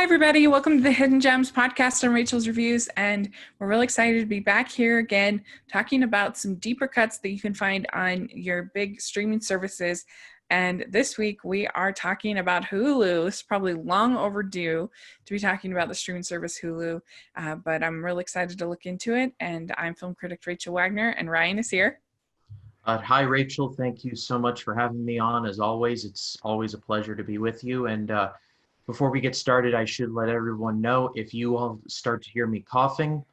everybody. Welcome to the Hidden Gems podcast on Rachel's Reviews. And we're really excited to be back here again, talking about some deeper cuts that you can find on your big streaming services. And this week we are talking about Hulu. It's probably long overdue to be talking about the streaming service Hulu, but I'm really excited to look into it. And I'm film critic Rachel Wagner, and Ryan is here. Hi, Rachel. Thank you so much for having me on. As always, it's always a pleasure to be with you. And before we get started, I should let everyone know if you all start to hear me coughing,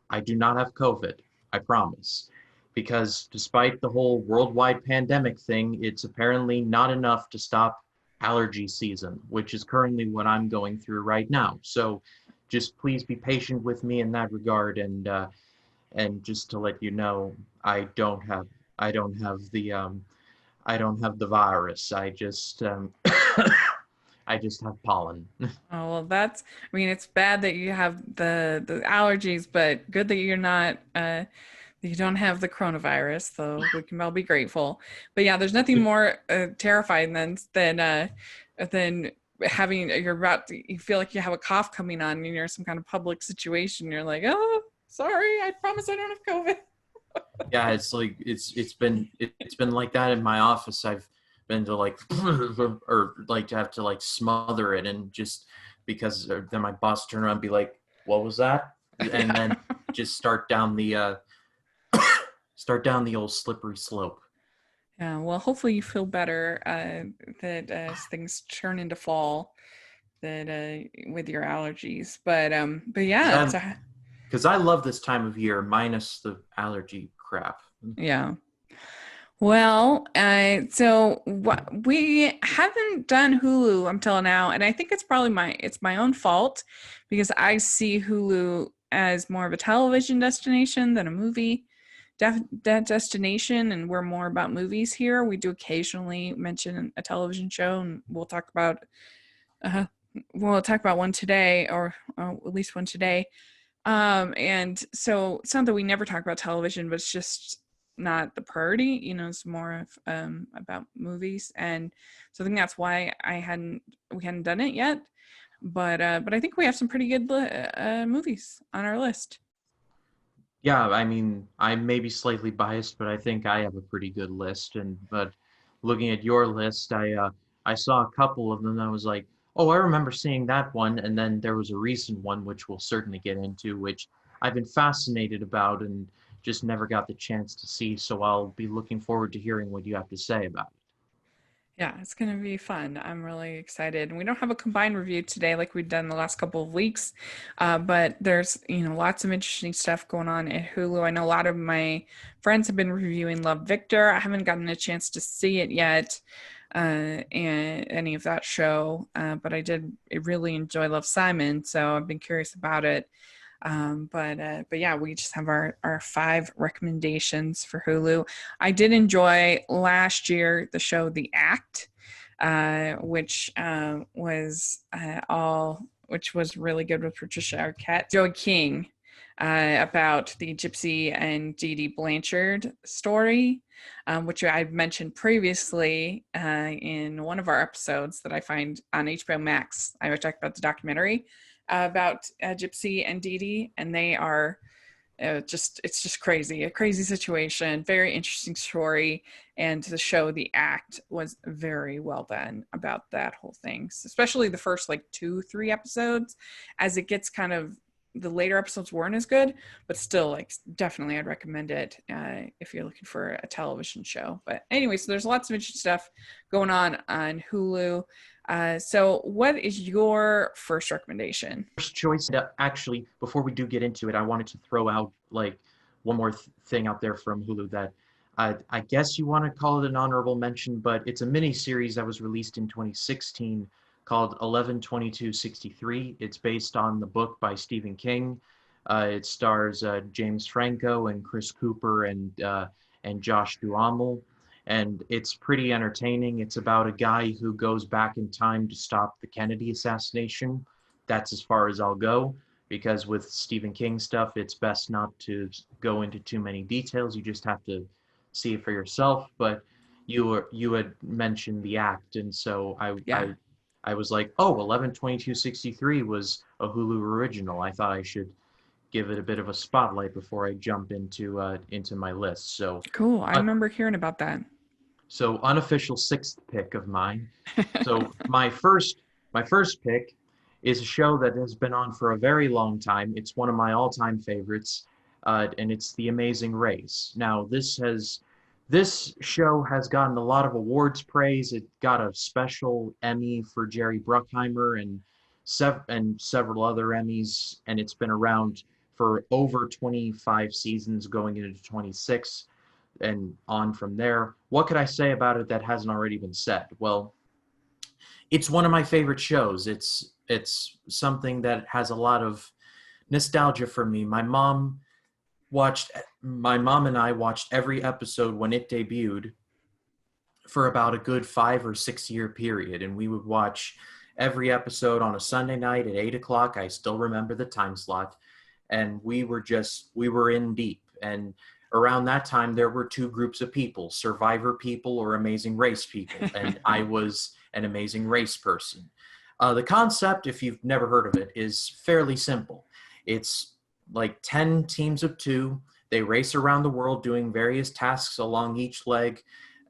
I do not have COVID, I promise. Because despite the whole worldwide pandemic thing, it's apparently not enough to stop allergy season, which is currently what I'm going through right now. So just please be patient with me in that regard. And just to let you know, I don't have the virus. I just I just have pollen. Oh, well, it's bad that you have the allergies, but good that you're not, you don't have the coronavirus, so we can all be grateful. But yeah, there's nothing more terrifying than having, you feel like you have a cough coming on and you're in some kind of public situation. You're like, oh, sorry, I promise I don't have COVID. Yeah, it's like it's been like that in my office. I've been to or like to have to like smother it, and just because then my boss turn around and be like, what was that? And then just start down the old slippery slope. Yeah, well, hopefully you feel better that as things turn into fall, that with your allergies. But yeah, Because I love this time of year, minus the allergy crap. yeah. Well, so we haven't done Hulu until now, and I think it's probably my own fault because I see Hulu as more of a television destination than a movie destination, and we're more about movies here. We do occasionally mention a television show, and we'll talk about one today, or at least one today. And so it's not that we never talk about television, but it's just not the priority. It's more of about movies, and so I think that's why we hadn't done it yet. But I think we have some pretty good movies on our list. Yeah, I mean, I may be slightly biased, but I think I have a pretty good list. But looking at your list, I saw a couple of them and I was like, oh, I remember seeing that one. And then there was a recent one, which we'll certainly get into, which I've been fascinated about and just never got the chance to see. So I'll be looking forward to hearing what you have to say about it. Yeah, it's going to be fun. I'm really excited. And we don't have a combined review today like we've done the last couple of weeks, but there's, lots of interesting stuff going on at Hulu. I know a lot of my friends have been reviewing Love, Victor. I haven't gotten a chance to see it yet, and any of that show, but I really enjoy Love, Simon, so I've been curious about it. But yeah, we just have our 5 recommendations for Hulu. I did enjoy last year the show The Act, which was really good with Patricia Arquette, Joey King, about the Gypsy and Dee Dee Blanchard story, which I've mentioned previously in one of our episodes that I find on HBO Max. I talked about the documentary about Gypsy and Dee Dee, and they are it's just crazy, a crazy situation, very interesting story, and the show The Act was very well done about that whole thing, especially the first 2-3 episodes. As it gets kind of, the later episodes weren't as good, but still, definitely I'd recommend it if you're looking for a television show. But anyway, so there's lots of interesting stuff going on Hulu. So what is your first recommendation? First choice, actually, before we do get into it, I wanted to throw out one more thing out there from Hulu that I guess you want to call it an honorable mention, but it's a mini series that was released in 2016 called 11/22/63. It's based on the book by Stephen King. It stars James Franco and Chris Cooper and Josh Duhamel. And it's pretty entertaining. It's about a guy who goes back in time to stop the Kennedy assassination. That's as far as I'll go, because with Stephen King stuff, it's best not to go into too many details. You just have to see it for yourself. But you had mentioned The Act, and so Yeah. I was like, oh, 11/22/63 was a Hulu original. I thought I should give it a bit of a spotlight before I jump into my list. Cool. I Uh, remember hearing about that. so unofficial sixth pick of mine. So my first pick is a show that has been on for a very long time. It's one of my all-time favorites, and it's The Amazing Race. Now, this show has gotten a lot of awards praise. It got a special Emmy for Jerry Bruckheimer and several other Emmys, and it's been around for over 25 seasons, going into 26 and on from there. What could I say about it that hasn't already been said? Well, it's one of my favorite shows. It's something that has a lot of nostalgia for me. My mom and I watched every episode when it debuted for about a good 5 or 6 year period, and we would watch every episode on a Sunday night at 8 o'clock. I still remember the time slot, and we were in deep. And around that time, there were two groups of people: Survivor people or Amazing Race people, and I was an Amazing Race person. The concept, if you've never heard of it, is fairly simple. It's like 10 teams of two. They race around the world doing various tasks along each leg,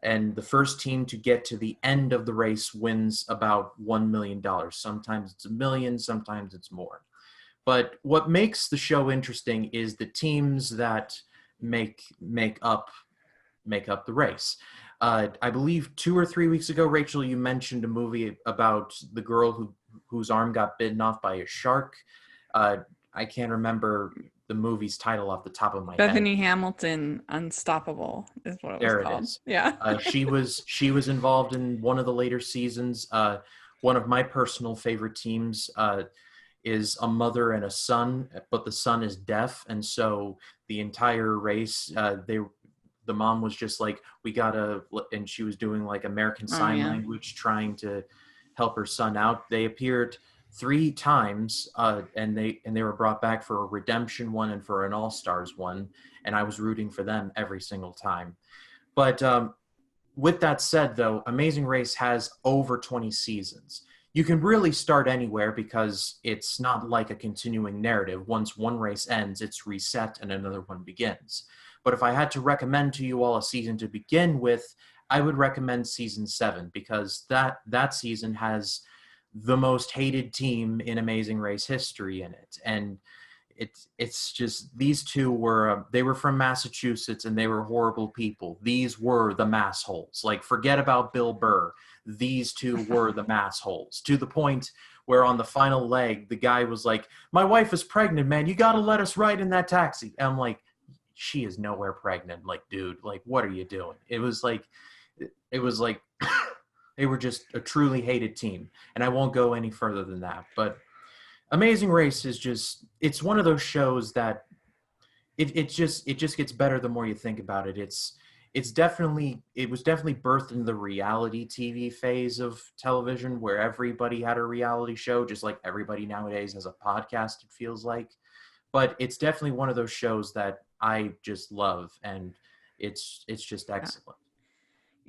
and the first team to get to the end of the race wins about $1 million. Sometimes it's a million, sometimes it's more. But what makes the show interesting is the teams that make up the race. I believe 2 or 3 weeks ago, Rachel, you mentioned a movie about the girl whose arm got bitten off by a shark. I can't remember the movie's title off the top of my head. Bethany Hamilton Unstoppable is what it was There it called. is. Yeah. She was involved in one of the later seasons. One of my personal favorite teams is a mother and a son, but the son is deaf, and so the entire race, the mom was just like, we gotta, and she was doing like American Sign Language, trying to help her son out. They appeared 3 times, and they were brought back for a redemption one and for an all-stars one, and I was rooting for them every single time. But with that said, though, Amazing Race has over 20 seasons. You can really start anywhere because it's not like a continuing narrative. Once one race ends, it's reset and another one begins. But if I had to recommend to you all a season to begin with, I would recommend season 7, because that season has the most hated team in Amazing Race history in it. And it's just, these two were they were from Massachusetts, and they were horrible people. These were the massholes. Like, forget about Bill Burr. These two were the massholes, to the point where on the final leg, the guy was like, my wife is pregnant, man. You got to let us ride in that taxi. And I'm like, she is nowhere pregnant. Like, dude, like, what are you doing? It was like they were just a truly hated team. And I won't go any further than that. But Amazing Race is just, it's one of those shows that it just gets better the more you think about it. It was definitely birthed in the reality TV phase of television, where everybody had a reality show, just like everybody nowadays has a podcast, it feels like. But it's definitely one of those shows that I just love, and it's just excellent.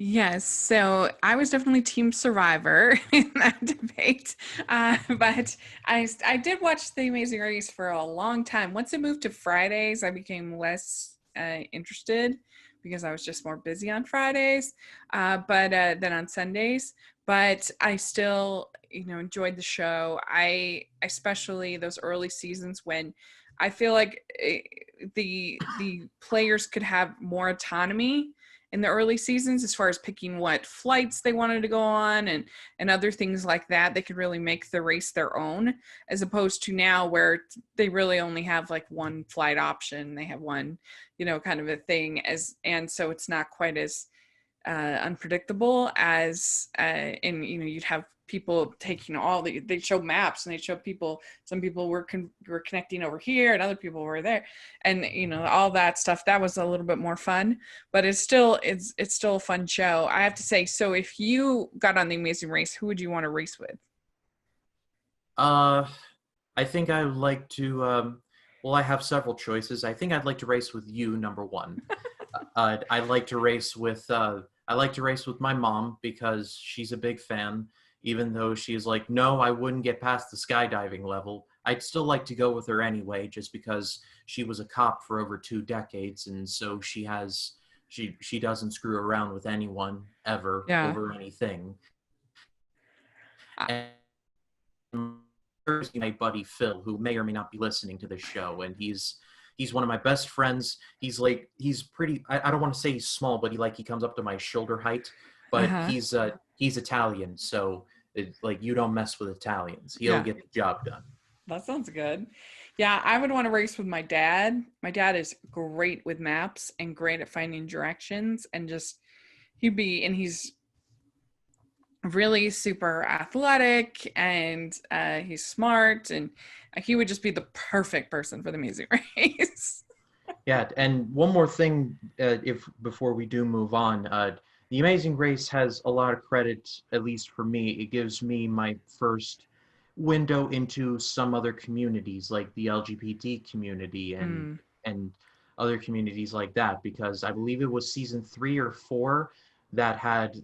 Yes, so I was definitely Team Survivor in that debate, but I did watch The Amazing Race for a long time. Once it moved to Fridays, I became less interested because I was just more busy on Fridays, but than on Sundays. But I still, enjoyed the show. I especially those early seasons when I feel like the players could have more autonomy in the early seasons as far as picking what flights they wanted to go on and other things like that. They could really make the race their own, as opposed to now where they really only have like one flight option. They have one, kind of a thing, and so it's not quite as unpredictable as you'd have people taking they show maps, and they show some people were connecting over here and other people were there, and all that stuff. That was a little bit more fun, but it's still a fun show, I have to say. So if you got on The Amazing Race, who would you want to race with? I think I would like to well, I have several choices. I think I'd like to race with you, number one. I like to race with my mom, because she's a big fan, even though she's like, no, I wouldn't get past the skydiving level. I'd still like to go with her anyway, just because she was a cop for over 2 decades, and so she doesn't screw around with anyone ever Yeah. over anything. I- And my buddy Phil, who may or may not be listening to this show, and he's one of my best friends. He's pretty. I don't want to say he's small, but he comes up to my shoulder height. But uh-huh. he's Italian, so like you don't mess with Italians. He'll Yeah. get the job done. That sounds good. Yeah, I would want to race with my dad. My dad is great with maps and great at finding directions, and he's really super athletic, and he's smart, and he would just be the perfect person for the Amazing Race. Yeah, and one more thing, if before we do move on, the Amazing Race has a lot of credit, at least for me. It gives me my first window into some other communities, like the LGBT community Mm, and other communities like that, because I believe it was season 3 or 4 that had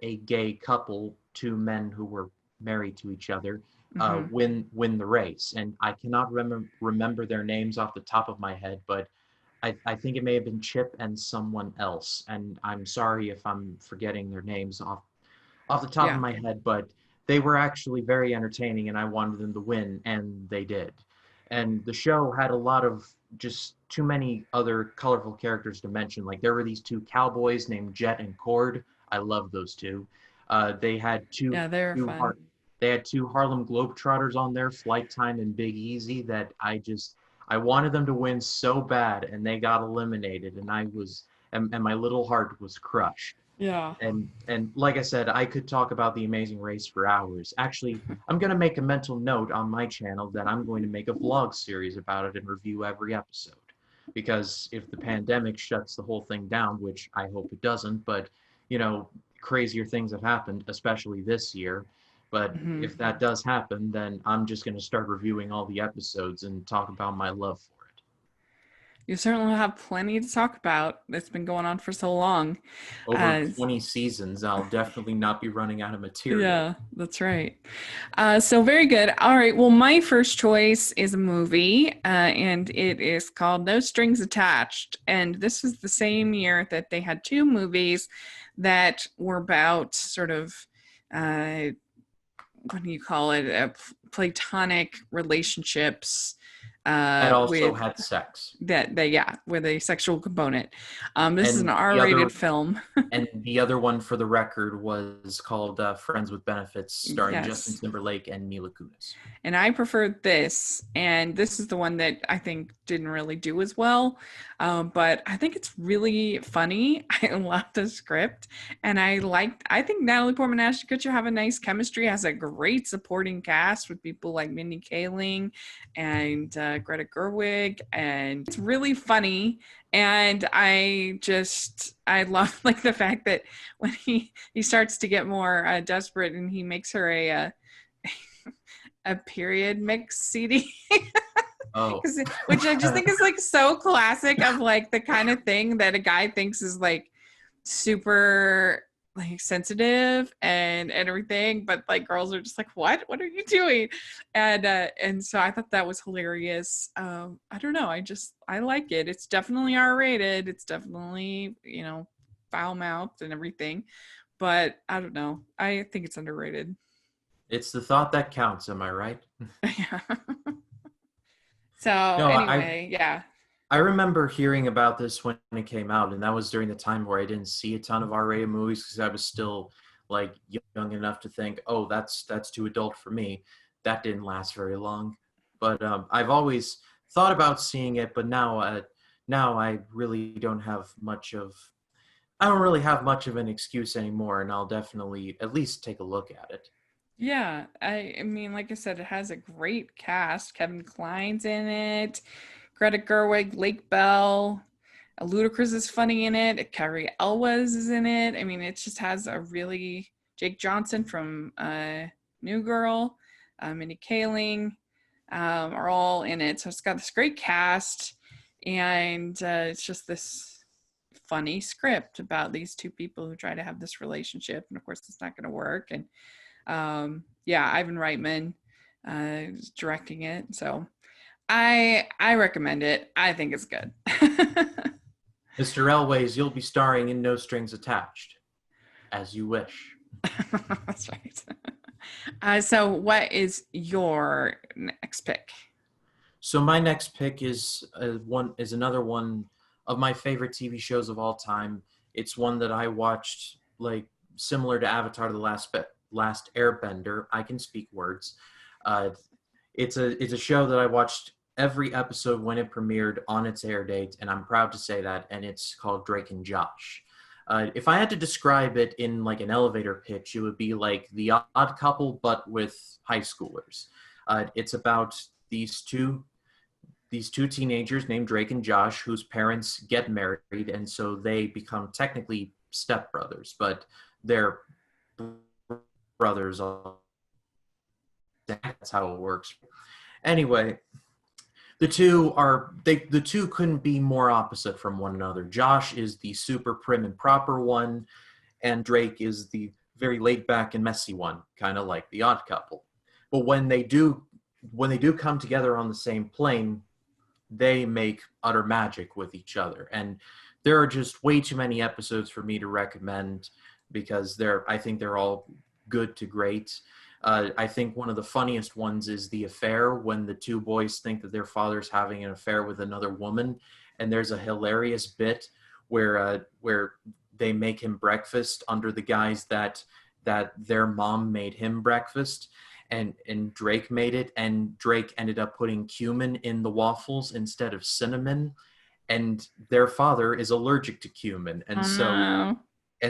a gay couple, 2 men who were married to each other, mm-hmm. win the race. And I cannot remember their names off the top of my head, but I think it may have been Chip and someone else. And I'm sorry if I'm forgetting their names off the top of Yeah. my head, but they were actually very entertaining, and I wanted them to win, and they did. And the show had a lot of just too many other colorful characters to mention. Like there were these 2 cowboys named Jet and Cord. I love those two. They had Yeah, they're fun. they had 2 Harlem Globetrotters on there, Flight Time and Big Easy, that I wanted them to win so bad, and they got eliminated, and and my little heart was crushed. Yeah. And like I said, I could talk about the Amazing Race for hours. Actually, I'm going to make a mental note on my channel that I'm going to make a vlog series about it and review every episode. Because if the pandemic shuts the whole thing down, which I hope it doesn't, but crazier things have happened, especially this year. But Mm-hmm. if that does happen, then I'm just going to start reviewing all the episodes and talk about my love for it. You certainly have plenty to talk about. It's been going on for so long. Over Uh, 20 seasons, I'll definitely not be running out of material. yeah, that's right. So very good. All right. Well, my first choice is a movie, and it is called No Strings Attached. And this was the same year that they had 2 movies that were about sort of, what do you call it, platonic relationships That also with had sex. with a sexual component. This is an And R-rated film. the other one, for the record, was called Friends with Benefits, starring Justin Yes. Timberlake and Mila Kunis. And I preferred this, and this is the one that I think didn't really do as well, but I think it's really funny. I love the script, and I think Natalie Portman and Ashton Kutcher have a nice chemistry, has a great supporting cast with people like Mindy Kaling and Greta Gerwig, and it's really funny. And I love like the fact that when he starts to get more desperate, and he makes her a period mix CD. Oh. Which I just think is like so classic of like the kind of thing that a guy thinks is like super like sensitive and everything, but like girls are just like, what are you doing? And so I thought that was hilarious. I don't know, I like it. It's definitely R-rated, it's definitely foul mouthed and everything, but I don't know, I think it's underrated. It's the thought that counts, am I right? Yeah. So No, anyway, yeah. I remember hearing about this when it came out, and that was during the time where I didn't see a ton of R-rated movies because I was still like young enough to think, oh, that's too adult for me. That didn't last very long, but I've always thought about seeing it, but now I really don't have much of I don't really have much of an excuse anymore, and I'll definitely at least take a look at it. Yeah, I mean, like I said, it has a great cast. Kevin Kline's in it, Greta Gerwig, Lake Bell, Ludacris is funny in it. Carrie Elwes is in it. I mean, it just has a really Jake Johnson from New Girl, Mindy Kaling, are all in it. So it's got this great cast, and it's just this funny script about these two people who try to have this relationship, and of course it's not going to work. And Ivan Reitman is directing it, so I recommend it. I think it's good. Mr. Elways, you'll be starring in No Strings Attached, as you wish. That's right. So what is your next pick? So my next pick is another one of my favorite TV shows of all time. It's one that I watched, like, similar to Avatar: The Last Airbender. I can speak words. It's a show that I watched every episode when it premiered on its air date, and I'm proud to say that. And it's called Drake and Josh. If I had to describe it in like an elevator pitch, it would be like The Odd Couple, but with high schoolers. It's about these two teenagers named Drake and Josh, whose parents get married, and so they become technically stepbrothers, but they're brothers. That's how it works. Anyway, the two couldn't be more opposite from one another. Josh is the super prim and proper one, and Drake is the very laid back and messy one, kind of like The Odd Couple. But when they do come together on the same plane, they make utter magic with each other. And there are just way too many episodes for me to recommend because I think they're all good to great. I think one of the funniest ones is the affair, when the two boys think that their father's having an affair with another woman, and there's a hilarious bit where they make him breakfast under the guise that their mom made him breakfast, and Drake made it, and Drake ended up putting cumin in the waffles instead of cinnamon, and their father is allergic to cumin, and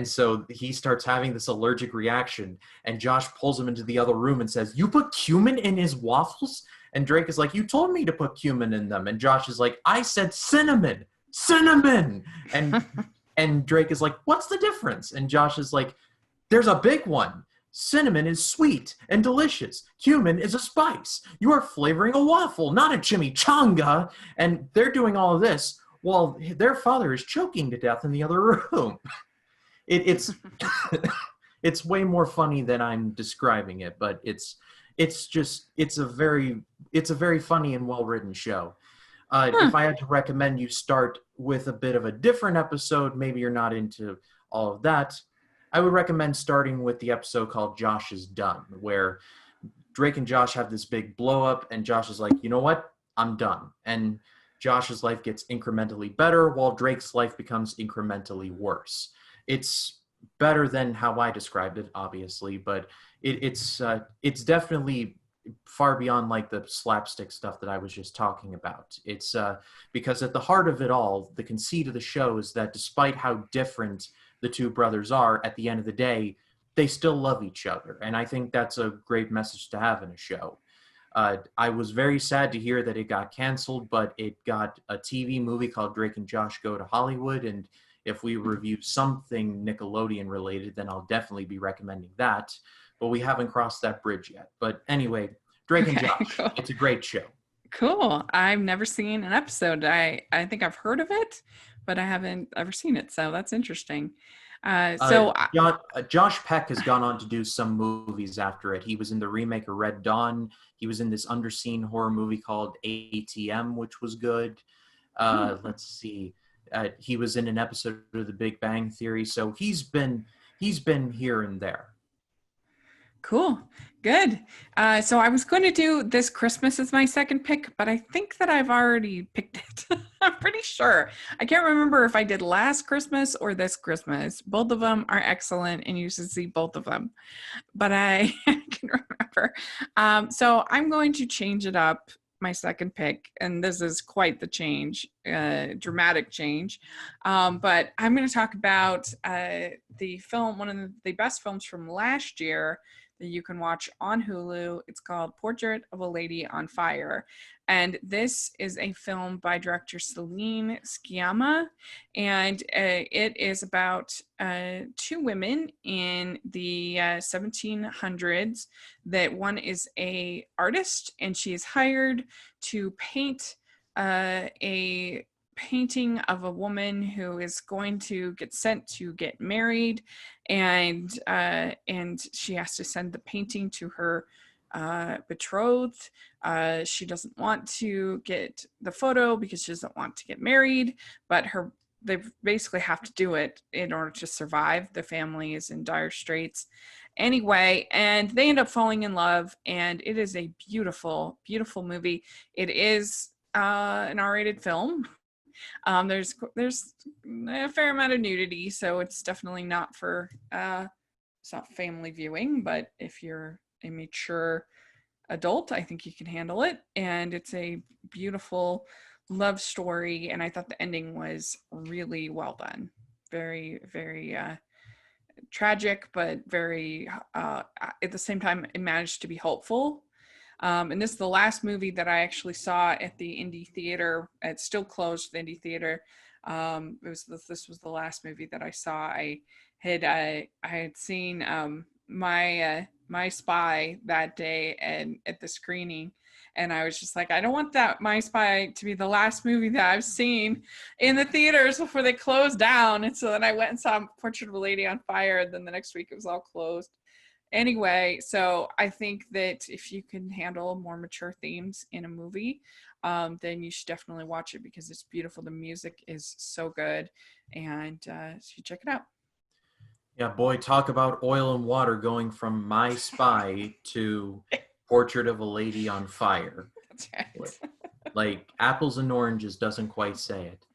so he starts having this allergic reaction, and Josh pulls him into the other room and says, "You put cumin in his waffles?" And Drake is like, "You told me to put cumin in them." And Josh is like, "I said cinnamon. And Drake is like, "What's the difference?" And Josh is like, "There's a big one. Cinnamon is sweet and delicious. Cumin is a spice. You are flavoring a waffle, not a chimichanga." And they're doing all of this while their father is choking to death in the other room. It's it's way more funny than I'm describing it, but it's a very funny and well-written show. If I had to recommend you start with a bit of a different episode, maybe you're not into all of that, I would recommend starting with the episode called Josh is Done, where Drake and Josh have this big blow up, and Josh is like, "You know what? I'm done." And Josh's life gets incrementally better while Drake's life becomes incrementally worse. It's better than how I described it, obviously, but it's definitely far beyond like the slapstick stuff that I was just talking about. It's because at the heart of it all, the conceit of the show is that despite how different the two brothers are, at the end of the day, they still love each other. And I think that's a great message to have in a show. I was very sad to hear that it got canceled, but it got a TV movie called Drake and Josh Go to Hollywood. And if we review something Nickelodeon related, then I'll definitely be recommending that. But we haven't crossed that bridge yet. But anyway, Drake and Josh, cool. It's a great show. Cool. I've never seen an episode. I think I've heard of it, but I haven't ever seen it. So that's interesting. Josh Peck has gone on to do some movies after it. He was in the remake of Red Dawn. He was in this underseen horror movie called ATM, which was good. Let's see. He was in an episode of The Big Bang Theory. So he's been here and there. Cool. Good. So I was going to do This Christmas as my second pick, but I think that I've already picked it. I'm pretty sure. I can't remember if I did Last Christmas or This Christmas. Both of them are excellent, and you should see both of them. But I can remember. So I'm going to change it up, my second pick, and this is quite the change, dramatic change. But I'm going to talk about the film, one of the best films from last year, that you can watch on Hulu. It's called Portrait of a Lady on Fire. And this is a film by director Celine Sciamma. And it is about two women in the 1700s. That one is a artist, and she is hired to paint a painting of a woman who is going to get sent to get married, and she has to send the painting to her betrothed. She doesn't want to get the photo because she doesn't want to get married, but they basically have to do it in order to survive. The family is in dire straits anyway, and they end up falling in love, and it is a beautiful, beautiful movie. It is an R-rated film. There's a fair amount of nudity, so it's definitely not for it's not family viewing, but if you're a mature adult, I think you can handle it. And it's a beautiful love story, and I thought the ending was really well done. Very, very tragic, but very at the same time it managed to be hopeful. And this is the last movie that I actually saw at the indie theater. It's still closed, the indie theater. This was the last movie that I saw. I had seen My Spy that day and at the screening, and I was just like, I don't want that My Spy to be the last movie that I've seen in the theaters before they close down. And so then I went and saw Portrait of a Lady on Fire, and then the next week it was all closed. Anyway, so I think that if you can handle more mature themes in a movie, then you should definitely watch it because it's beautiful. The music is so good, and so you check it out. Yeah, boy, talk about oil and water going from My Spy to Portrait of a Lady on Fire. That's right. Like apples and oranges doesn't quite say it.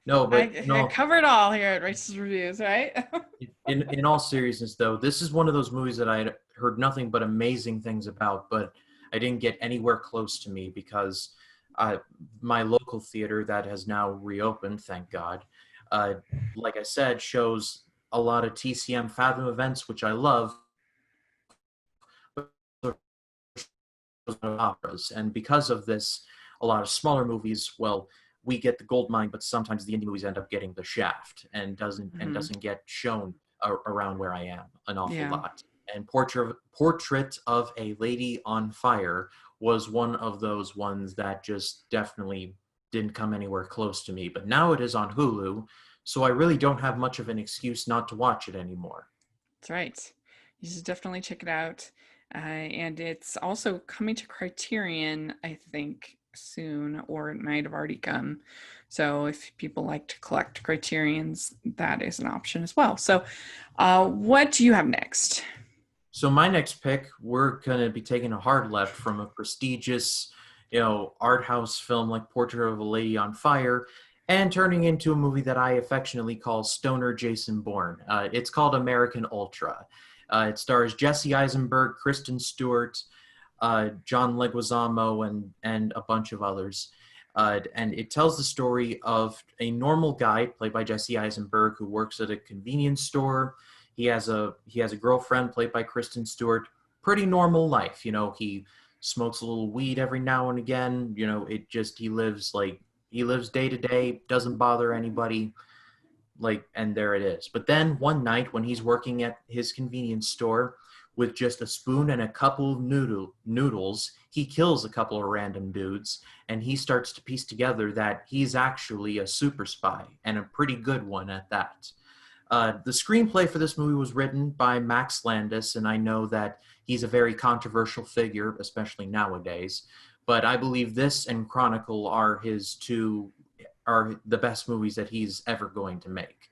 No, but I cover it all here at Racist Reviews, right? in all seriousness, though, this is one of those movies that I had heard nothing but amazing things about, but I didn't get anywhere close to me because my local theater that has now reopened, thank God, like I said, shows a lot of TCM Fathom events, which I love, operas. And because of this, a lot of smaller movies, well, we get the gold mine, but sometimes the indie movies end up getting the shaft and doesn't get shown around where I am an awful lot. And Portrait of a Lady on Fire was one of those ones that just definitely didn't come anywhere close to me. But now it is on Hulu, so I really don't have much of an excuse not to watch it anymore. That's right. You should definitely check it out. And it's also coming to Criterion, I think, soon, or it might have already come. So if people like to collect Criterions, that is an option as well. So what do you have next? So my next pick, we're going to be taking a hard left from a prestigious, art house film like Portrait of a Lady on Fire and turning into a movie that I affectionately call Stoner Jason Bourne. It's called American Ultra. It stars Jesse Eisenberg, Kristen Stewart, John Leguizamo, and a bunch of others. And it tells the story of a normal guy played by Jesse Eisenberg who works at a convenience store. He has a girlfriend played by Kristen Stewart. Pretty normal life, he smokes a little weed every now and again. He lives day to day, doesn't bother anybody. And there it is. But then one night when he's working at his convenience store with just a spoon and a couple of noodles, he kills a couple of random dudes, and he starts to piece together that he's actually a super spy, and a pretty good one at that. The screenplay for this movie was written by Max Landis, and I know that he's a very controversial figure, especially nowadays, but I believe this and Chronicle are the best movies that he's ever going to make.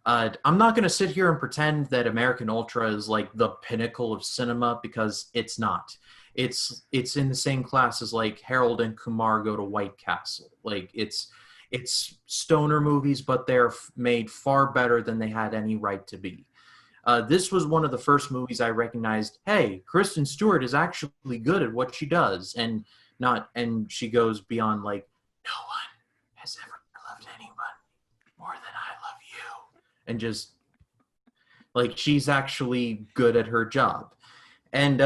I'm not going to sit here and pretend that American Ultra is like the pinnacle of cinema, because it's not. It's in the same class as like Harold and Kumar Go to White Castle. It's stoner movies, but they're made far better than they had any right to be. This was one of the first movies I recognized, hey, Kristen Stewart is actually good at what she does, and she goes beyond like, no one has ever loved anyone more than I love you. And just like, she's actually good at her job. And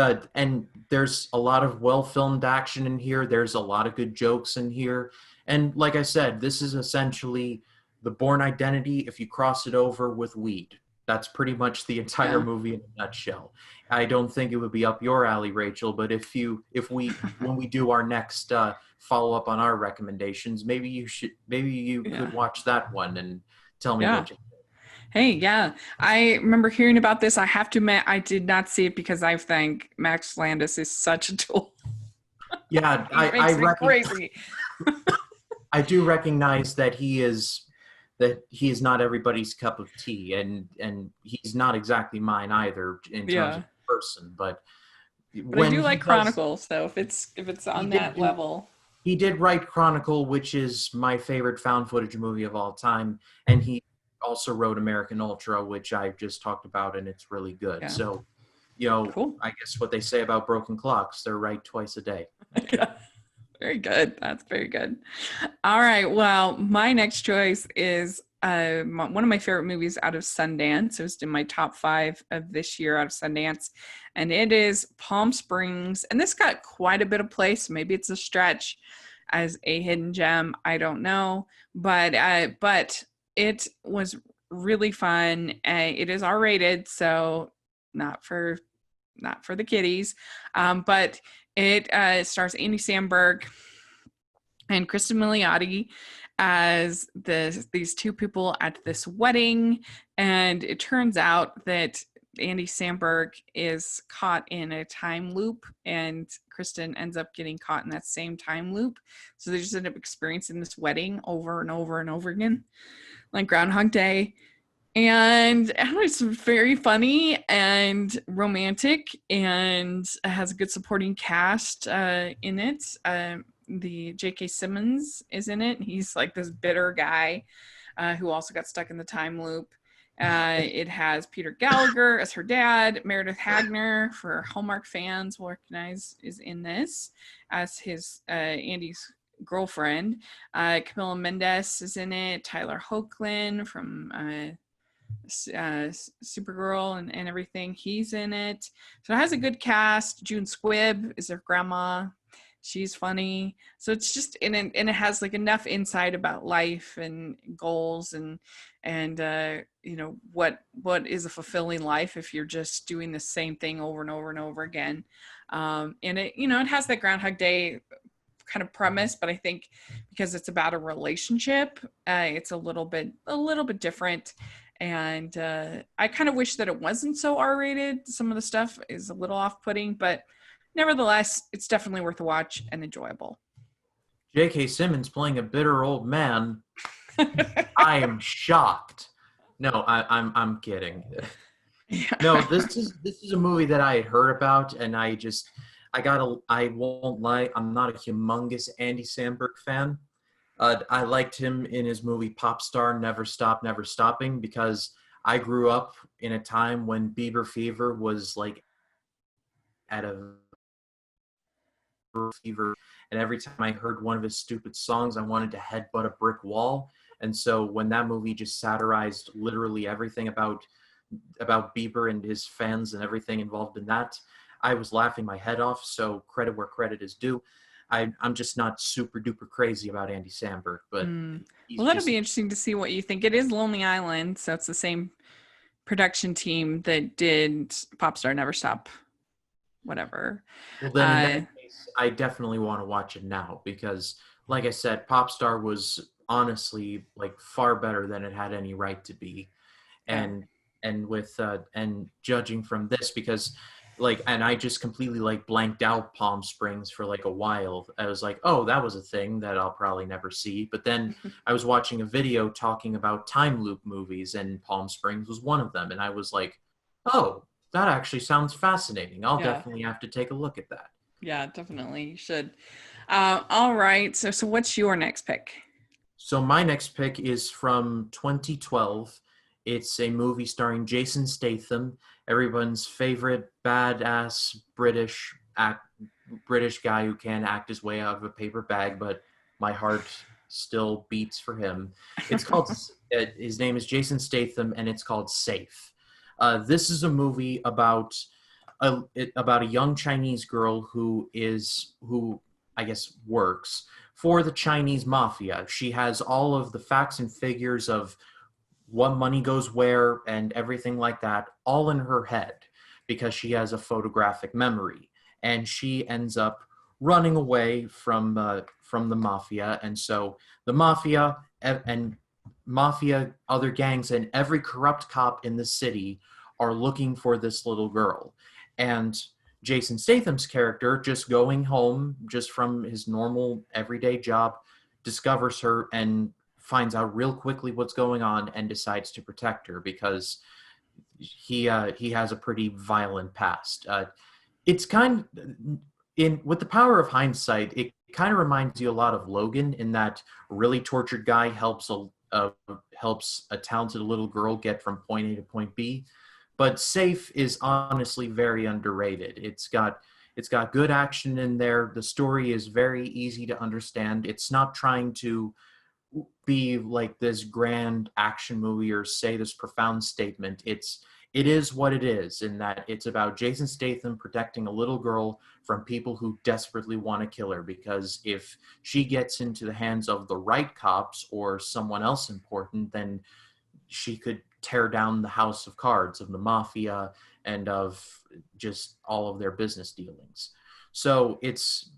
there's a lot of well-filmed action in here. There's a lot of good jokes in here. And like I said, this is essentially the Bourne Identity if you cross it over with weed. That's pretty much the entire Yeah. movie in a nutshell. I don't think it would be up your alley, Rachel, but when we do our next follow up on our recommendations, maybe you could Yeah. watch that one and tell me Yeah. what you. Hey, yeah. I remember hearing about this. I have to admit, I did not see it because I think Max Landis is such a tool. Yeah, He makes me crazy. I do recognize that he is not everybody's cup of tea, and he's not exactly mine either in terms Yeah. of person. But But I when do he like does, Chronicles, so if it's he on did that do level. he did write Chronicle, which is my favorite found footage movie of all time, and he also wrote American Ultra, which I just talked about, and it's really good. Yeah. So, Cool. I guess what they say about broken clocks, they're right twice a day. Yeah. Very good. That's very good. All right. Well, my next choice is one of my favorite movies out of Sundance. It was in my top 5 of this year out of Sundance, and it is Palm Springs. And this got quite a bit of play, so maybe it's a stretch as a hidden gem. I don't know, but it was really fun. It is R-rated, so not for not for the kiddies, but it stars Andy Samberg and Kristen Milioti as these two people at this wedding, and it turns out that Andy Samberg is caught in a time loop, and Kristen ends up getting caught in that same time loop. So they just end up experiencing this wedding over and over and over again, like Groundhog Day. And it's very funny and romantic, and it has a good supporting cast in it. The J.K. Simmons is in it. He's like this bitter guy who also got stuck in the time loop. It has Peter Gallagher as her dad. Meredith Hagner, for Hallmark fans will recognize, is in this as his Andy's girlfriend. Camila Mendes is in it. Tyler Hoechlin from Supergirl and everything. He's in it. So it has a good cast. June Squibb is their grandma. She's funny. So it's just and it has like enough insight about life and goals and what is a fulfilling life if you're just doing the same thing over and over and over again. And it has that Groundhog Day kind of premise, but I think because it's about a relationship, it's a little bit different. And I kind of wish that it wasn't so R-rated. Some of the stuff is a little off-putting, but nevertheless, it's definitely worth a watch and enjoyable. J.K. Simmons playing a bitter old man. I am shocked. No, I'm kidding. Yeah. No, this is a movie that I had heard about, and I won't lie, I'm not a humongous Andy Samberg fan. I liked him in his movie Pop Star, Never Stop, Never Stopping, because I grew up in a time when Bieber Fever was like at a fever, and every time I heard one of his stupid songs, I wanted to headbutt a brick wall. And so when that movie just satirized literally everything about Bieber and his fans and everything involved in that, I was laughing my head off. So credit where credit is due. I'm just not super duper crazy about Andy Samberg, but he's Well, that'll just be interesting to see what you think. It is Lonely Island, so it's the same production team that did Popstar Never Stop, whatever. well. Then in that case, I definitely want to watch it now because, like I said, Popstar was honestly like far better than it had any right to be, Yeah. and with and judging from this because and I just completely like blanked out Palm Springs for like a while. I was like, oh, that was a thing that I'll probably never see. But then I was watching a video talking about time loop movies, and Palm Springs was one of them. And I was like, oh, that actually sounds fascinating. I'll Yeah. definitely have to take a look at that. Yeah, definitely. You should. All right. So what's your next pick? So my next pick is from 2012. It's a movie starring Jason Statham, everyone's favorite badass British guy who can act his way out of a paper bag, but my heart still beats for him. It's called. His name is Jason Statham, and it's called Safe. This is a movie about a young Chinese girl who I guess works for the Chinese mafia. She has all of the facts and figures of what money goes where and everything like that, all in her head because she has a photographic memory. And she ends up running away from the mafia. And so the mafia and mafia, other gangs, and every corrupt cop in the city are looking for this little girl. And Jason Statham's character, just going home just from his normal everyday job, discovers her and finds out real quickly what's going on and decides to protect her because he has a pretty violent past. It's kind of, in with the power of hindsight, it kind of reminds you a lot of Logan in that a really tortured guy helps a talented little girl get from point A to point B. But Safe is honestly very underrated. It's got good action in there. The story is very easy to understand. It's not trying to be like this grand action movie or say this profound statement. It is what it is, in that it's about Jason Statham protecting a little girl from people who desperately want to kill her, because if she gets into the hands of the right cops or someone else important, then she could tear down the house of cards of the mafia and of just all of their business dealings. So it's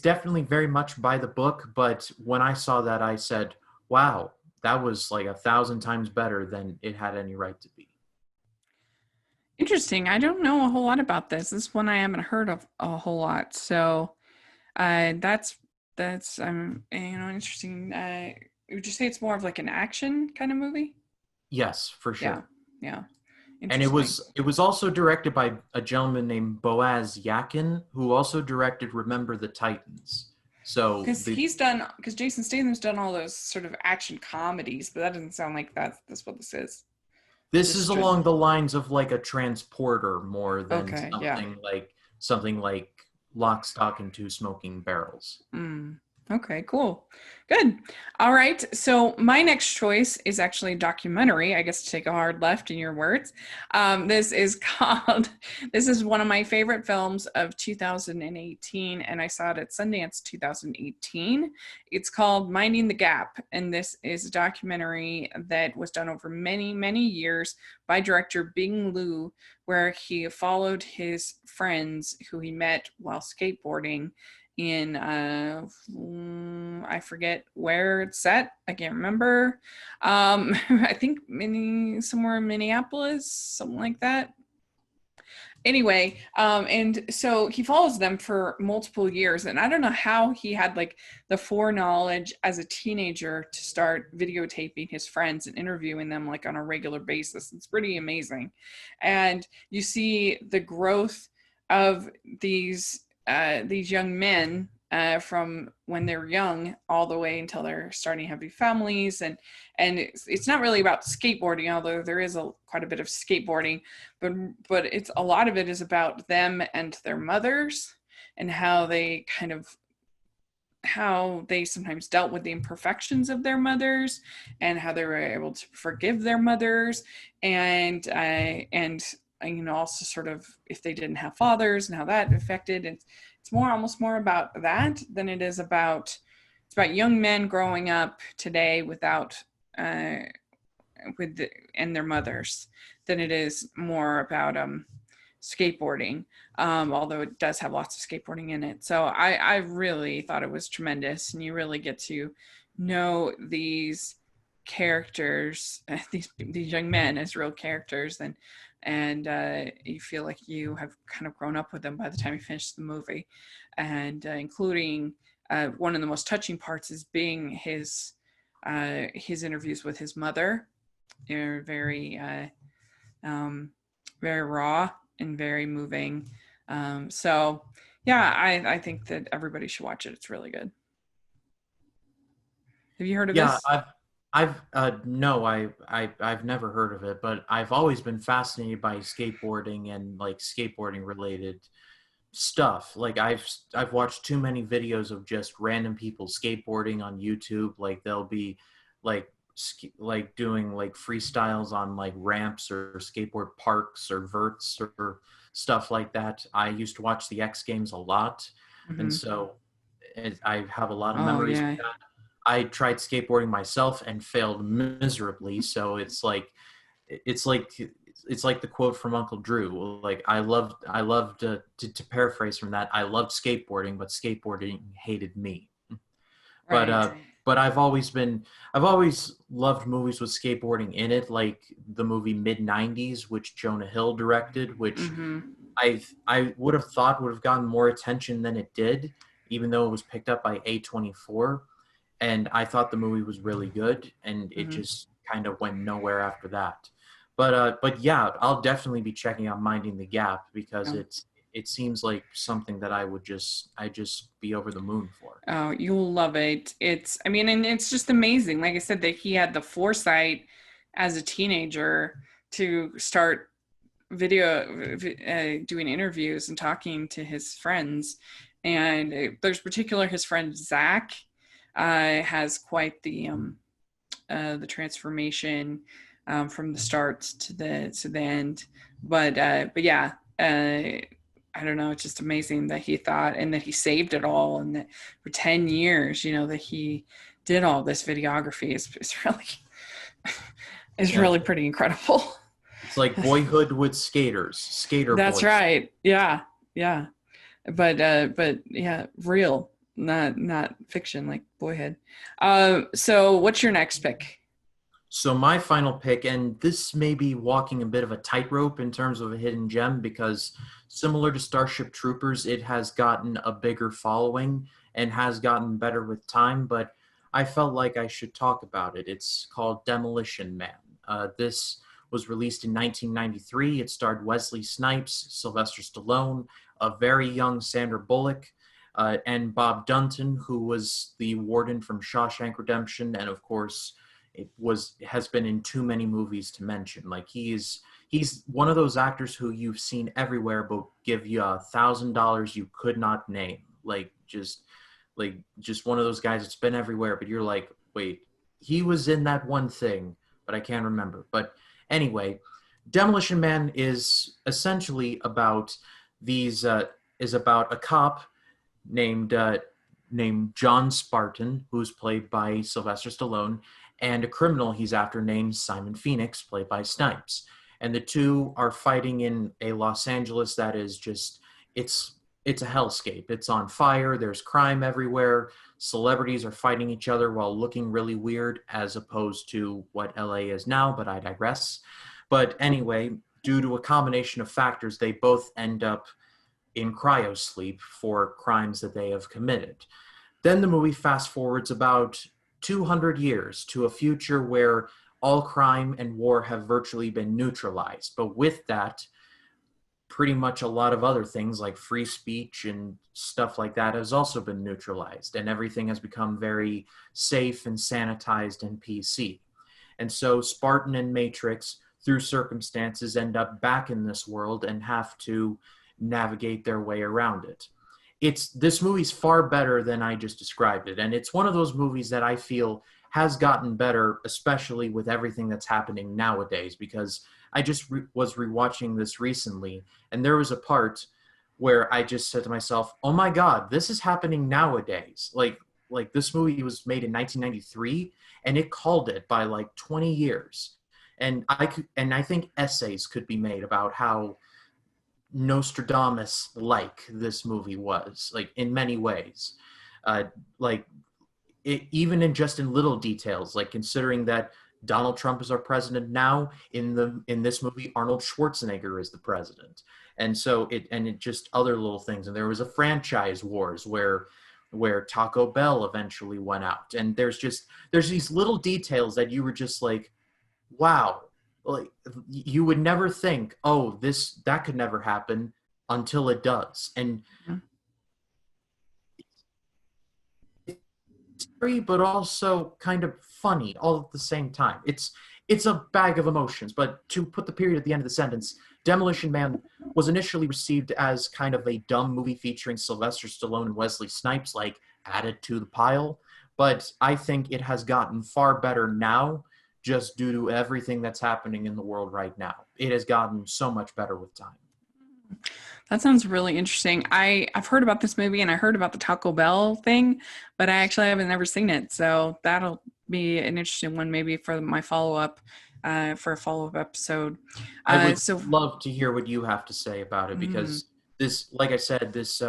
definitely very much by the book, but when I saw that, I said, wow, that was like 1,000 times better than it had any right to be. Interesting. I don't know a whole lot about this. This one I haven't heard of a whole lot. So that's interesting. Would you say it's more of like an action kind of movie? Yes, for Yeah. sure. Yeah. And it Interesting. was it was also directed by a gentleman named Boaz Yakin, who also directed Remember the Titans. So Because Jason Statham's done all those sort of action comedies, but that doesn't sound like that's what this is. this Just is straight. along the lines of like a transporter more than Okay. Yeah. something like Lock, Stock, and Two Smoking Barrels. Mm. Okay, cool. Good. All right. So my next choice is actually a documentary. I guess to take a hard left in your words. This is called, this is one of my favorite films of 2018, and I saw it at Sundance 2018. It's called Minding the Gap, and this is a documentary that was done over many, many years by director Bing Liu, where he followed his friends who he met while skateboarding in I forget where it's set. I can't remember. I think somewhere in Minneapolis, something like that. Anyway, and so he follows them for multiple years, and I don't know how he had like the foreknowledge as a teenager to start videotaping his friends and interviewing them like on a regular basis. It's pretty amazing, and you see the growth of these young men from when they're young all the way until they're starting to have families, and it's not really about skateboarding, although there is quite a bit of skateboarding, but it's a lot of it is about them and their mothers and how they sometimes dealt with the imperfections of their mothers and how they were able to forgive their mothers, and also sort of if they didn't have fathers and how that affected. It's almost more about that than it is about young men growing up today without and their mothers than it is more about skateboarding, although it does have lots of skateboarding in it. So I really thought it was tremendous, and you really get to know these characters, these young men as real characters, and you feel like you have kind of grown up with them by the time you finish the movie, and including one of the most touching parts is being his interviews with his mother. They're very raw and very moving. So yeah, I think that everybody should watch it. It's really good. Have you heard of Yeah, this? I've no, I've never heard of it, but I've always been fascinated by skateboarding and like skateboarding related stuff. Like I've watched too many videos of just random people skateboarding on YouTube. Like they'll be like doing like freestyles on like ramps or skateboard parks or verts or stuff like that. I used to watch the X Games a lot, and Mm-hmm. so I have a lot of Oh memories with yeah. that. I tried skateboarding myself and failed miserably. So it's like it's like the quote from Uncle Drew. Like I loved to paraphrase from that. I loved skateboarding, but skateboarding hated me. But Right. I've always loved movies with skateboarding in it, like the movie Mid '90s, which Jonah Hill directed, which Mm-hmm. I would have thought would have gotten more attention than it did, even though it was picked up by A24. And I thought the movie was really good, and it Mm-hmm. just kind of went nowhere after that. But yeah, I'll definitely be checking out Minding the Gap because Yeah. it seems like something that I just be over the moon for. Oh, you'll love it. It's, I mean, and it's just amazing. Like I said, that he had the foresight as a teenager to start doing interviews and talking to his friends. And there's particular his friend Zach has quite the transformation from the start to the end. But yeah, I don't know. It's just amazing that he thought and that he saved it all, and that for 10 years, that he did all this videography is really is Yeah, really pretty incredible. it's like Boyhood with skaters, skater That's boys. right. Yeah, yeah. But yeah, real, not fiction like Boyhood. So what's your next pick? So my final pick, and this may be walking a bit of a tightrope in terms of a hidden gem because similar to Starship Troopers, it has gotten a bigger following and has gotten better with time, but I felt like I should talk about it. It's called Demolition Man. This was released in 1993. It starred Wesley Snipes, Sylvester Stallone, a very young Sandra Bullock, and Bob Dunton, who was the warden from Shawshank Redemption, and of course, has been in too many movies to mention. Like he's one of those actors who you've seen everywhere, but give you $1,000 you could not name. Just one of those guys that's been everywhere, but you're like, wait, he was in that one thing, but I can't remember. But anyway, Demolition Man is essentially about these is about a cop named named John Spartan, who's played by Sylvester Stallone, and a criminal he's after named Simon Phoenix, played by Snipes. And the two are fighting in a Los Angeles that is just it's it's a hellscape. It's on fire. There's crime everywhere. Celebrities are fighting each other while looking really weird, as opposed to what LA is now, but I digress. But anyway, due to a combination of factors, they both end up in cryosleep for crimes that they have committed. Then the movie fast forwards about 200 years to a future where all crime and war have virtually been neutralized. But with that, pretty much a lot of other things like free speech and stuff like that has also been neutralized, and everything has become very safe and sanitized and PC. And so Spartan and Matrix, through circumstances, end up back in this world and have to navigate their way around it. This movie's far better than I just described it, and it's one of those movies that I feel has gotten better, especially with everything that's happening nowadays. Because I just was rewatching this recently, and there was a part where I just said to myself, "Oh my God, this is happening nowadays!" Like this movie was made in 1993, and it called it by like 20 years. And I think essays could be made about how Nostradamus like this movie was, like in many ways. Like even in just in little details, like considering that Donald Trump is our president now, in this movie Arnold Schwarzenegger is the president. And it just other little things. And there was a franchise wars where Taco Bell eventually went out. And there's these little details that you were just like, wow, like you would never think, oh, that could never happen until it does. And scary, but also kind of funny all at the same time. It's a bag of emotions. But to put the period at the end of the sentence, Demolition Man was initially received as kind of a dumb movie featuring Sylvester Stallone and Wesley Snipes, like added to the pile. But I think it has gotten far better now, just due to everything that's happening in the world right now. It has gotten so much better with time. That sounds really interesting. I've heard about this movie and I heard about the Taco Bell thing, but I actually haven't never seen it. So that'll be an interesting one maybe for my follow up, for a follow up episode. I would So, love to hear what you have to say about it mm, because this, like I said, this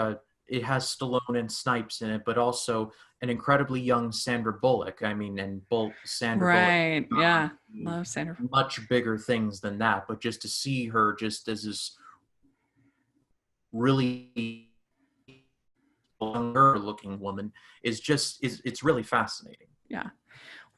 it has Stallone and Snipes in it, but also an incredibly young Sandra Bullock. I mean, and Sandra Bullock right, yeah, do love Sandra. much bigger things than that, but just to see her just as this really younger looking woman is it's really fascinating. Yeah.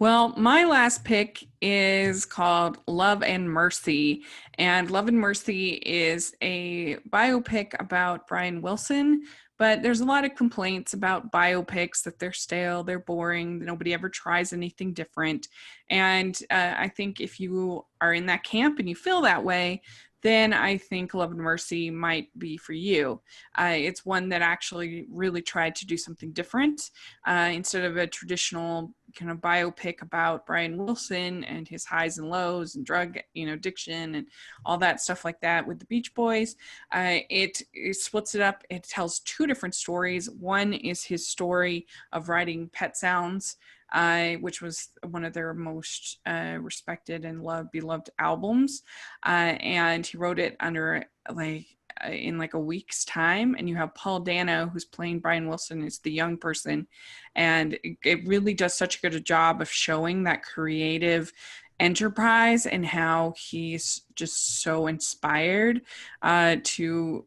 Well, my last pick is called Love and Mercy. And Love and Mercy is a biopic about Brian Wilson. But there's a lot of complaints about biopics that they're stale, they're boring, nobody ever tries anything different. And I think if you are in that camp and you feel that way, then I think Love and Mercy might be for you. It's one that actually really tried to do something different instead of a traditional kind of biopic about Brian Wilson and his highs and lows and drug, addiction and all that stuff like that with the Beach Boys. It splits it up. It tells two different stories. One is his story of writing Pet Sounds, which was one of their most respected and beloved albums. And he wrote it under in like a week's time, and you have Paul Dano who's playing Brian Wilson as the young person, and it really does such a good job of showing that creative enterprise and how he's just so inspired to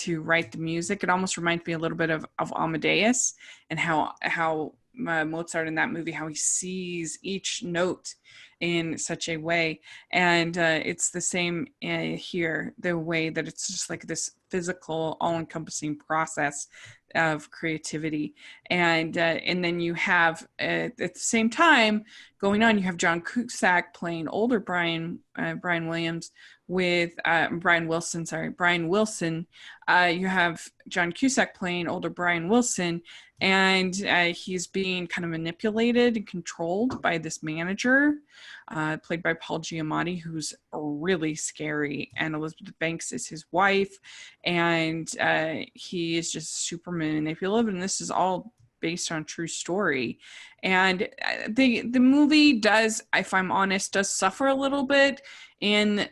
write the music. It almost reminds me a little bit of Amadeus, and how Mozart in that movie, how he sees each note in such a way. And it's the same here, the way that it's just like this physical, all-encompassing process of creativity. And then you have at the same time going on, you have John Cusack playing older Brian Williams with Brian Wilson. Sorry, Brian Wilson. You have John Cusack playing older Brian Wilson, and he's being kind of manipulated and controlled by this manager, played by Paul Giamatti, who's really scary, and Elizabeth Banks is his wife, and he is just super manipulative, and this is all based on true story. And the movie does, if I'm honest, does suffer a little bit in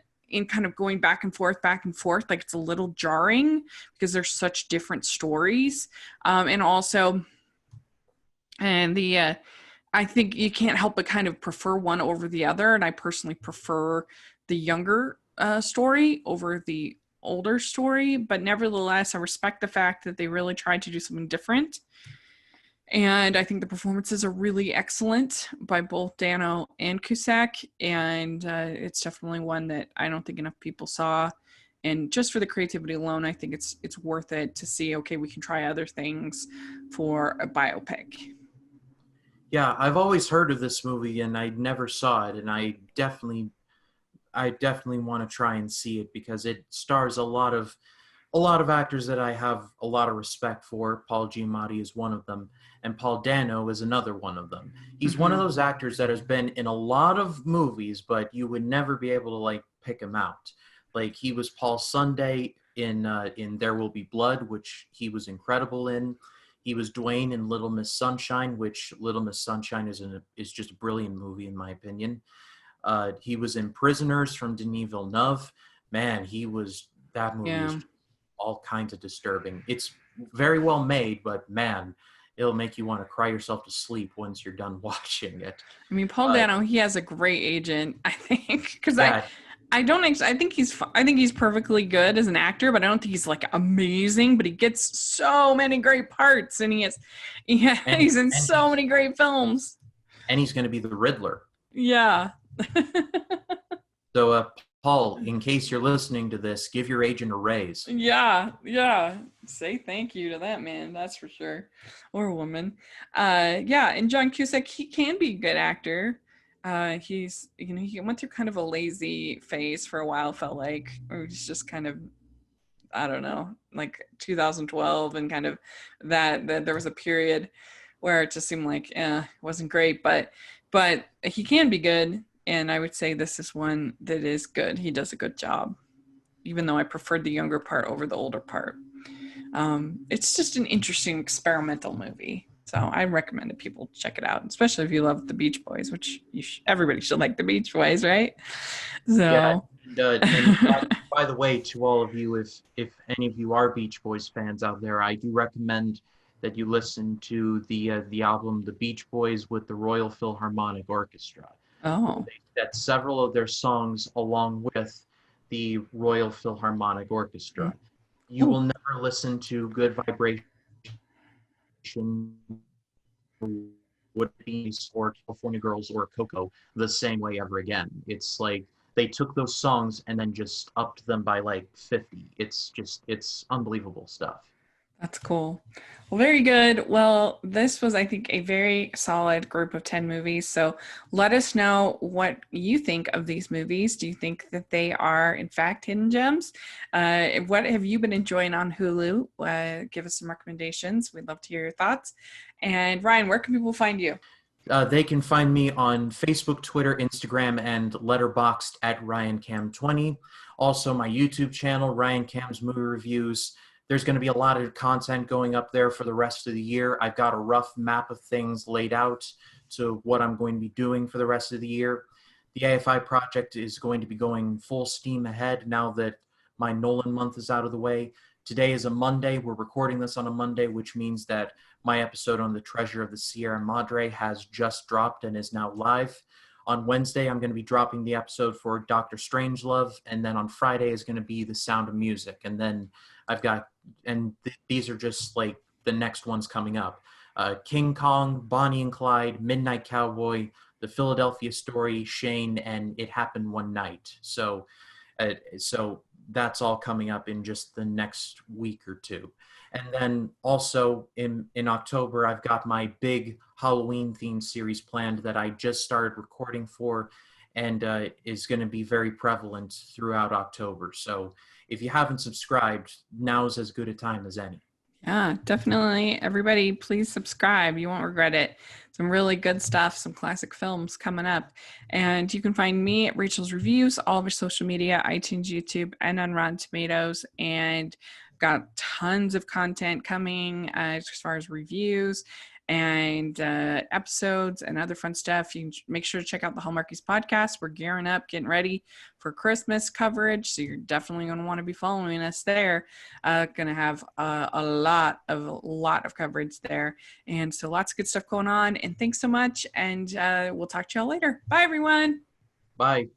kind of going back and forth, like it's a little jarring because there's such different stories. And also, and I think you can't help but kind of prefer one over the other. And I personally prefer the younger story over the older story, but nevertheless, I respect the fact that they really tried to do something different. And I think the performances are really excellent by both Dano and Cusack. And it's definitely one that I don't think enough people saw. And just for the creativity alone, I think it's worth it to see, okay, we can try other things for a biopic. Yeah, I've always heard of this movie and I never saw it, and I definitely want to try and see it because it stars a lot of actors that I have a lot of respect for. Paul Giamatti is one of them, and Paul Dano is another one of them. He's one of Mm-hmm. those actors that has been in a lot of movies, but you would never be able to like pick him out. Like he was Paul Sunday in There Will Be Blood, which he was incredible in. He was Dwayne in Little Miss Sunshine, which Little Miss Sunshine is just a brilliant movie in my opinion. He was in Prisoners from Denis Villeneuve. Man, that movie Yeah. is all kinds of disturbing. It's very well made, but man, it'll make you want to cry yourself to sleep once you're done watching it. I mean, Paul Uh, Dano, he has a great agent, I think, because yeah, I think he's perfectly good as an actor, but I don't think he's like amazing. But he gets so many great parts, and yeah, and he's in so many great films. he's going to be the Riddler. Yeah. So, Paul, in case you're listening to this, give your agent a raise. Yeah. Say thank you to that man, that's for sure. Or woman. Yeah, and John Cusack, he can be a good actor. He's he went through kind of a lazy phase for a while, felt like, or he's just kind of, I don't know, like 2012 and kind of that there was a period where it just seemed like it wasn't great, but he can be good, and I would say this is one that is good. He does a good job. even though I preferred the younger part over the older part. It's just an interesting experimental movie. So I recommend that people check it out, especially if you love the Beach Boys, which everybody should like the Beach Boys, right? Yeah, So, and by the way, to all of you, if any of you are Beach Boys fans out there, I do recommend that you listen to the album The Beach Boys with the Royal Philharmonic Orchestra. oh, They set several of their songs along with the Royal Philharmonic Orchestra. You will cool. never listen to Good Vibration, Wood Beans, or California Girls, or Coco the same way ever again. It's like they took those songs and then just upped them by like 50. It's unbelievable stuff. That's cool. Well, very good. Well, this was, I think, a very solid group of 10 movies. So let us know what you think of these movies. Do you think that they are, in fact, hidden gems? What have you been enjoying on Hulu? Give us some recommendations. We'd love to hear your thoughts. And Ryan, where can people find you? They can find me on Facebook, Twitter, Instagram, and Letterboxd at RyanCam20. Also, my YouTube channel, Ryan Cam's Movie Reviews. There's going to be a lot of content going up there for the rest of the year. I've got a rough map of things laid out to what I'm going to be doing for the rest of the year. The AFI project is going to be going full steam ahead now that my Nolan month is out of the way. Today is a Monday. We're recording this on a Monday, which means that my episode on the Treasure of the Sierra Madre has just dropped and is now live. On Wednesday, I'm going to be dropping the episode for Dr. Strangelove, and then on Friday is going to be The Sound of Music. And then I've got, these are just like the next ones coming up. King Kong, Bonnie and Clyde, Midnight Cowboy, The Philadelphia Story, Shane, and It Happened One Night. So that's all coming up in just the next week or two. And then also in October, I've got my big Halloween themed series planned that I just started recording for, and is going to be very prevalent throughout October. So if you haven't subscribed, now's as good a time as any. Yeah, definitely. Everybody, please subscribe. You won't regret it. Some really good stuff, some classic films coming up. And you can find me at Rachel's Reviews, all of our social media, iTunes, YouTube, and on Rotten Tomatoes. And got tons of content coming as far as reviews and episodes and other fun stuff. You can make sure to check out the Hallmarkies podcast. We're gearing up, getting ready for Christmas coverage, so you're definitely going to want to be following us there. Going to have a lot of coverage there, and so lots of good stuff going on. And thanks so much, and we'll talk to y'all later. Bye, everyone. Bye.